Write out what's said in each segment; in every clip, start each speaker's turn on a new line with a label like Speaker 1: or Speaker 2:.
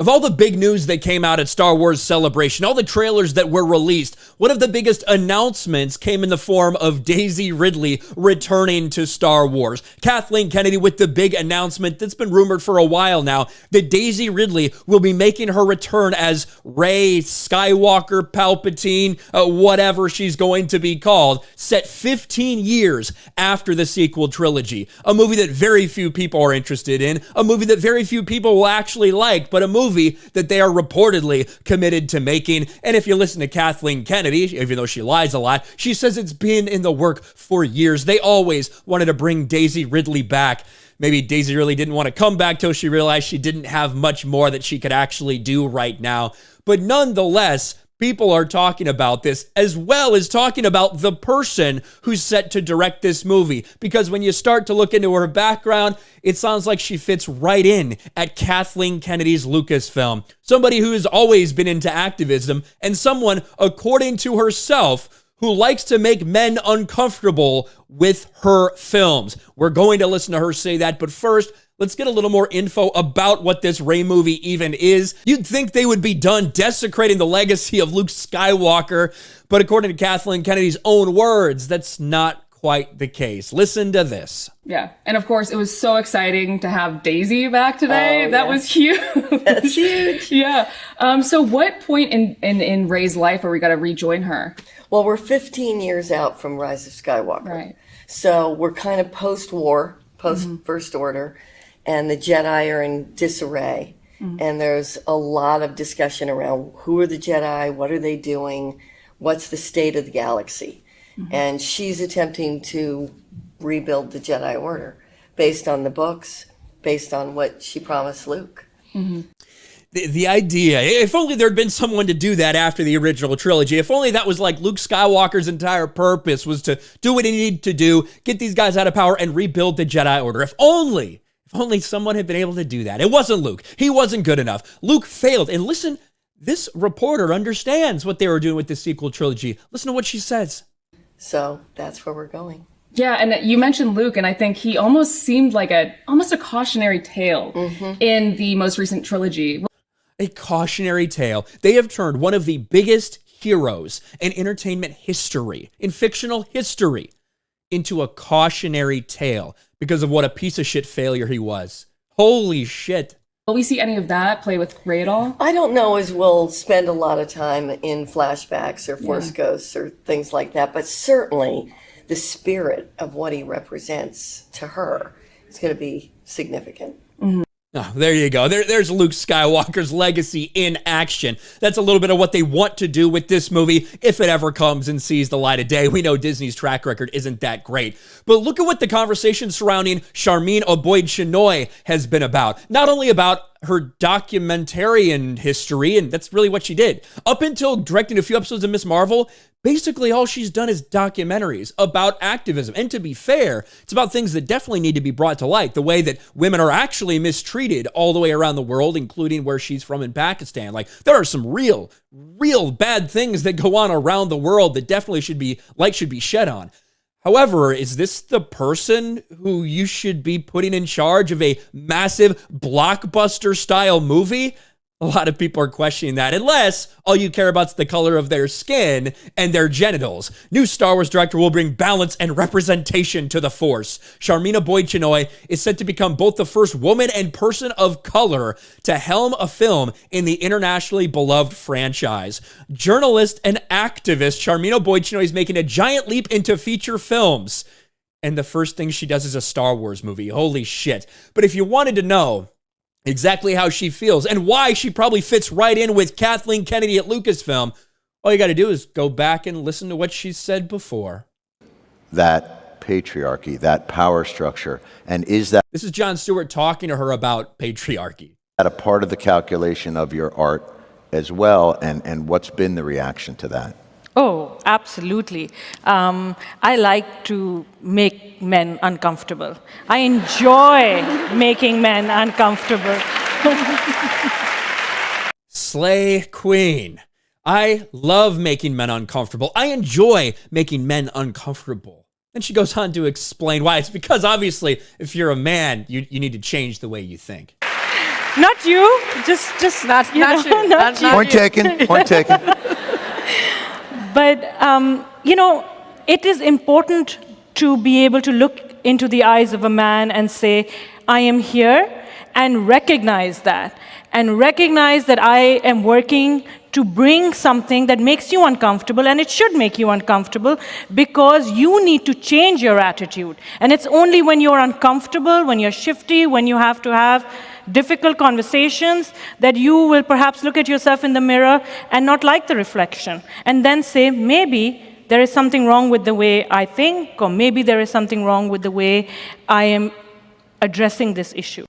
Speaker 1: Of all the big news that came out at Star Wars Celebration, all the trailers that were released, one of the biggest announcements came in the form of Daisy Ridley returning to Star Wars. Kathleen Kennedy with the big announcement that's been rumored for a while now that Daisy Ridley will be making her return as Rey Skywalker, Palpatine, whatever she's going to be called, set 15 years after the sequel trilogy. A movie that very few people are interested in, a movie that very few people will actually like, but a movie that they are reportedly committed to making. And if you listen to Kathleen Kennedy, even though she lies a lot, she says it's been in the work for years. They always wanted to bring Daisy Ridley back. Maybe Daisy really didn't want to come back till she realized she didn't have much more that she could actually do right now. But nonetheless, people are talking about this, as well as talking about the person who's set to direct this movie. Because when you start to look into her background, it sounds like she fits right in at Kathleen Kennedy's Lucasfilm. Somebody who has always been into activism, and someone, according to herself, who likes to make men uncomfortable with her films. We're going to listen to her say that, but first, let's get a little more info about what this Rey movie even is. You'd think they would be done desecrating the legacy of Luke Skywalker, but according to Kathleen Kennedy's own words, that's not quite the case. Listen to this.
Speaker 2: Yeah, and of course, it was so exciting to have Daisy back today. That was huge.
Speaker 3: That's huge.
Speaker 2: Yeah. So what point in Rey's life are we going to rejoin her?
Speaker 3: Well, we're 15 years out from Rise of Skywalker.
Speaker 2: Right.
Speaker 3: So we're kind of post-war, post-First Order, and the Jedi are in disarray. And there's a lot of discussion around who are the Jedi, what are they doing, what's the state of the galaxy. And she's attempting to rebuild the Jedi Order based on the books, based on what she promised Luke.
Speaker 1: The idea, if only there'd been someone to do that after the original trilogy, if only that was like Luke Skywalker's entire purpose was to do what he needed to do, get these guys out of power and rebuild the Jedi Order. If only someone had been able to do that. It wasn't Luke. He wasn't good enough. Luke failed. And listen, this reporter understands what they were doing with the sequel trilogy. Listen to what she says.
Speaker 3: So that's where we're going.
Speaker 2: Yeah, and you mentioned Luke, and I think he almost seemed like almost a cautionary tale in the most recent trilogy.
Speaker 1: A cautionary tale. They have turned one of the biggest heroes in entertainment history, in fictional history, into a cautionary tale because of what a piece of shit failure he was. Holy shit.
Speaker 2: Will we see any of that play with Rey at all?
Speaker 3: I don't know as we'll spend a lot of time in flashbacks or Force Ghosts or things like that, but certainly the spirit of what he represents to her is going to be significant.
Speaker 1: Oh, there you go. There's Luke Skywalker's legacy in action. That's a little bit of what they want to do with this movie if it ever comes and sees the light of day. We know Disney's track record isn't that great. But look at what the conversation surrounding Charmin Oboid-Chinoy has been about. Not only about her documentarian history, and that's really what she did. Up until directing a few episodes of Ms. Marvel, basically all she's done is documentaries about activism. And to be fair, it's about things that definitely need to be brought to light. The way that women are actually mistreated all the way around the world, including where she's from in Pakistan. Like, there are some real bad things that go on around the world that definitely should be shed on. However, is this the person who you should be putting in charge of a massive blockbuster-style movie? A lot of people are questioning that, unless all you care about is the color of their skin and their genitals. New Star Wars director will bring balance and representation to the Force. Charmin Oboid-Chinoy is set to become both the first woman and person of color to helm a film in the internationally beloved franchise. Journalist and activist Charmin Oboid-Chinoy is making a giant leap into feature films. And the first thing she does is a Star Wars movie. Holy shit. But if you wanted to know exactly how she feels and why she probably fits right in with Kathleen Kennedy at Lucasfilm, all you got to do is go back and listen to what she said before.
Speaker 4: That patriarchy, that power structure, and is that...
Speaker 1: This is Jon Stewart talking to her about patriarchy.
Speaker 4: That a part of the calculation of your art as well, and what's been the reaction to that?
Speaker 5: Oh, absolutely. I like to make men uncomfortable. I enjoy making men uncomfortable.
Speaker 1: Slay Queen. I love making men uncomfortable. I enjoy making men uncomfortable. And she goes on to explain why. It's because, obviously, if you're a man, you need to change the way you think.
Speaker 5: Not you, just
Speaker 6: Not you.
Speaker 5: not you.
Speaker 4: Point taken. Point taken.
Speaker 5: But, it is important to be able to look into the eyes of a man and say, I am here, and recognize that. And recognize that I am working to bring something that makes you uncomfortable, and it should make you uncomfortable because you need to change your attitude. And it's only when you're uncomfortable, when you're shifty, when you have to have difficult conversations, that you will perhaps look at yourself in the mirror and not like the reflection, and then say, maybe there is something wrong with the way I think, or maybe there is something wrong with the way I am addressing this issue.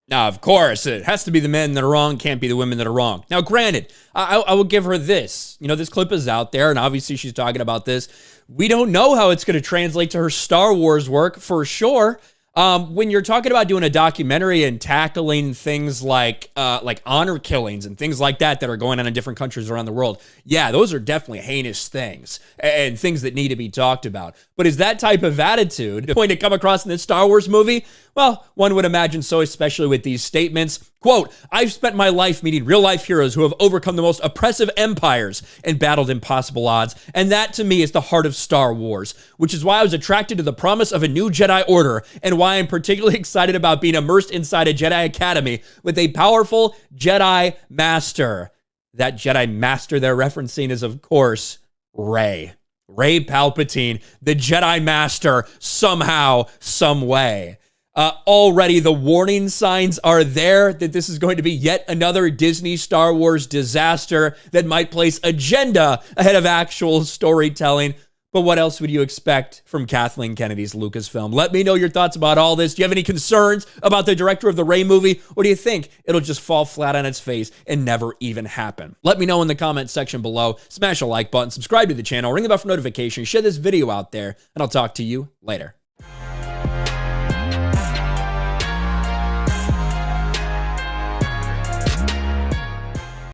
Speaker 1: Now, of course, it has to be the men that are wrong, can't be the women that are wrong. Now, granted, I will give her this. This clip is out there, and obviously she's talking about this. We don't know how it's going to translate to her Star Wars work for sure. When you're talking about doing a documentary and tackling things like honor killings and things like that are going on in different countries around the world, yeah, those are definitely heinous things and things that need to be talked about. But is that type of attitude going to come across in this Star Wars movie? Well, one would imagine so, especially with these statements. Quote, I've spent my life meeting real-life heroes who have overcome the most oppressive empires and battled impossible odds, and that, to me, is the heart of Star Wars, which is why I was attracted to the promise of a new Jedi Order, and why I'm particularly excited about being immersed inside a Jedi Academy with a powerful Jedi Master. That Jedi Master they're referencing is, of course, Rey. Rey Palpatine, the Jedi Master, somehow, some way. Already the warning signs are there that this is going to be yet another Disney Star Wars disaster that might place agenda ahead of actual storytelling. But what else would you expect from Kathleen Kennedy's Lucasfilm? Let me know your thoughts about all this. Do you have any concerns about the director of the Rey movie? Or do you think it'll just fall flat on its face and never even happen? Let me know in the comment section below. Smash a like button, subscribe to the channel, ring the bell for notifications, share this video out there, and I'll talk to you later.